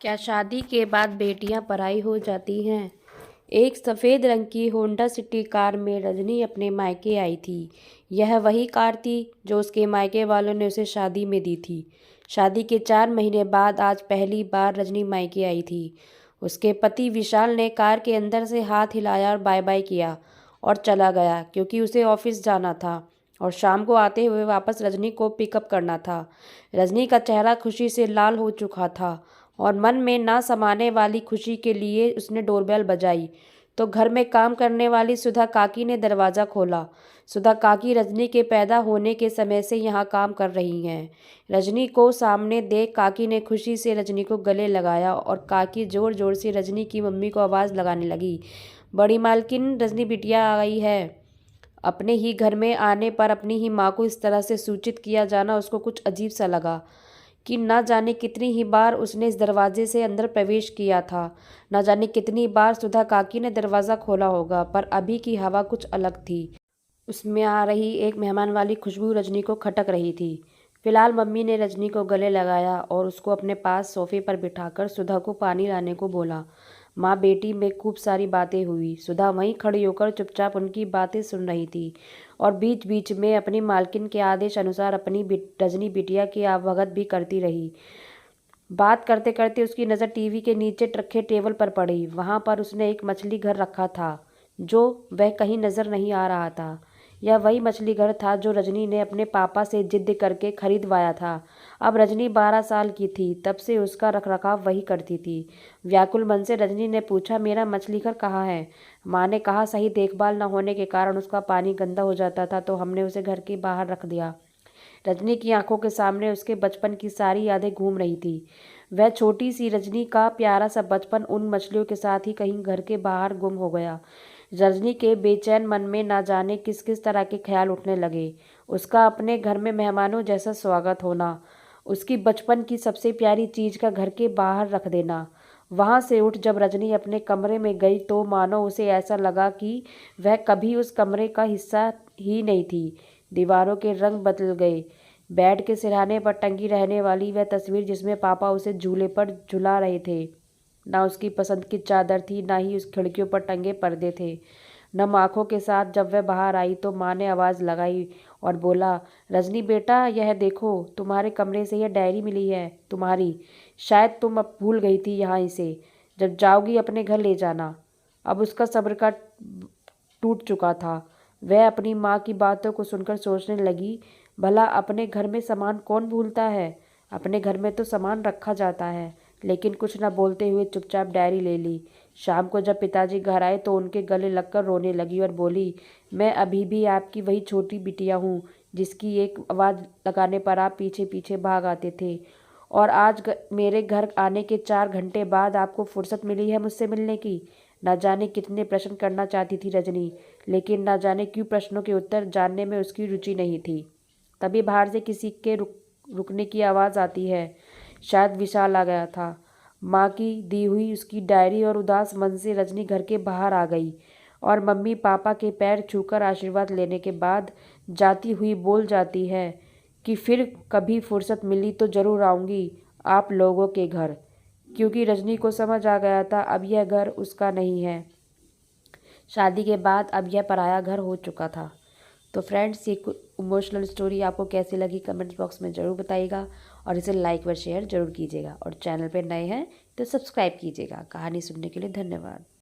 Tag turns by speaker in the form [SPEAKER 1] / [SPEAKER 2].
[SPEAKER 1] क्या शादी के बाद बेटियां पराई हो जाती हैं? एक सफ़ेद रंग की होंडा सिटी कार में रजनी अपने मायके आई थी। यह वही कार थी जो उसके मायके वालों ने उसे शादी में दी थी। शादी के 4 महीने बाद आज पहली बार रजनी मायके आई थी। उसके पति विशाल ने कार के अंदर से हाथ हिलाया और बाय बाय किया और चला गया, क्योंकि उसे ऑफिस जाना था और शाम को आते हुए वापस रजनी को पिकअप करना था। रजनी का चेहरा खुशी से लाल हो चुका था और मन में ना समाने वाली खुशी के लिए उसने डोरबेल बजाई तो घर में काम करने वाली सुधा काकी ने दरवाज़ा खोला। सुधा काकी रजनी के पैदा होने के समय से यहाँ काम कर रही हैं। रजनी को सामने देख काकी ने खुशी से रजनी को गले लगाया और काकी ज़ोर ज़ोर से रजनी की मम्मी को आवाज़ लगाने लगी, बड़ी मालकिन, रजनी बिटिया आ गई है। अपने ही घर में आने पर अपनी ही माँ को इस तरह से सूचित किया जाना उसको कुछ अजीब सा लगा कि न जाने कितनी ही बार उसने इस दरवाजे से अंदर प्रवेश किया था। न जाने कितनी बार सुधा काकी ने दरवाज़ा खोला होगा, पर अभी की हवा कुछ अलग थी। उसमें आ रही एक मेहमान वाली खुशबू रजनी को खटक रही थी। फिलहाल मम्मी ने रजनी को गले लगाया और उसको अपने पास सोफे पर बिठाकर सुधा को पानी लाने को बोला। माँ बेटी में खूब सारी बातें हुई। सुधा वहीं खड़ी होकर चुपचाप उनकी बातें सुन रही थी और बीच बीच में अपनी मालकिन के आदेश अनुसार अपनी रजनी बिटिया की आवभगत भी करती रही। बात करते करते उसकी नज़र टीवी के नीचे रखे टेबल पर पड़ी। वहाँ पर उसने एक मछली घर रखा था जो वह कहीं नज़र नहीं आ रहा था। यह वही मछली घर था जो रजनी ने अपने पापा से जिद करके खरीदवाया था। अब रजनी 12 साल की थी, तब से उसका रखरखाव वही करती थी। व्याकुल मन से रजनी ने पूछा, मेरा मछली घर कहाँ है? माँ ने कहा, सही देखभाल न होने के कारण उसका पानी गंदा हो जाता था तो हमने उसे घर के बाहर रख दिया। रजनी की आंखों के सामने उसके बचपन की सारी यादें घूम रही थी। वह छोटी सी रजनी का प्यारा सा बचपन उन मछलियों के साथ ही कहीं घर के बाहर गुम हो गया। रजनी के बेचैन मन में ना जाने किस किस तरह के ख्याल उठने लगे। उसका अपने घर में मेहमानों जैसा स्वागत होना, उसकी बचपन की सबसे प्यारी चीज़ का घर के बाहर रख देना। वहाँ से उठ जब रजनी अपने कमरे में गई तो मानो उसे ऐसा लगा कि वह कभी उस कमरे का हिस्सा ही नहीं थी। दीवारों के रंग बदल गए। बेड के सिरहाने पर टंगी रहने वाली वह तस्वीर जिसमें पापा उसे झूले पर झुला रहे थे, ना उसकी पसंद की चादर थी, ना ही उस खिड़कियों पर टंगे पर्दे थे। नम आँखों के साथ जब वह बाहर आई तो माँ ने आवाज़ लगाई और बोला, रजनी बेटा, यह देखो, तुम्हारे कमरे से यह डायरी मिली है तुम्हारी। शायद तुम अब भूल गई थी यहाँ इसे। जब जाओगी अपने घर ले जाना। अब उसका सब्र का टूट चुका था। वह अपनी माँ की बातों को सुनकर सोचने लगी, भला अपने घर में सामान कौन भूलता है? अपने घर में तो सामान रखा जाता है। लेकिन कुछ न बोलते हुए चुपचाप डायरी ले ली। शाम को जब पिताजी घर आए तो उनके गले लगकर रोने लगी और बोली, मैं अभी भी आपकी वही छोटी बिटिया हूँ जिसकी एक आवाज़ लगाने पर आप पीछे पीछे भाग आते थे। और आज मेरे घर आने के 4 घंटे बाद आपको फुर्सत मिली है मुझसे मिलने की। न जाने कितने प्रश्न करना चाहती थी रजनी, लेकिन न जाने क्यों प्रश्नों के उत्तर जानने में उसकी रुचि नहीं थी। तभी बाहर से किसी के रुकने की आवाज़ आती है। शायद विशाल आ गया था। माँ की दी हुई उसकी डायरी और उदास मन से रजनी घर के बाहर आ गई और मम्मी पापा के पैर छूकर आशीर्वाद लेने के बाद जाती हुई बोल जाती है कि फिर कभी फुर्सत मिली तो ज़रूर आऊँगी आप लोगों के घर। क्योंकि रजनी को समझ आ गया था अब यह घर उसका नहीं है। शादी के बाद अब यह पराया घर हो चुका था। तो फ्रेंड्स, ये इमोशनल स्टोरी आपको कैसी लगी कमेंट्स बॉक्स में ज़रूर बताइएगा और इसे लाइक व शेयर ज़रूर कीजिएगा और चैनल पर नए हैं तो सब्सक्राइब कीजिएगा। कहानी सुनने के लिए धन्यवाद।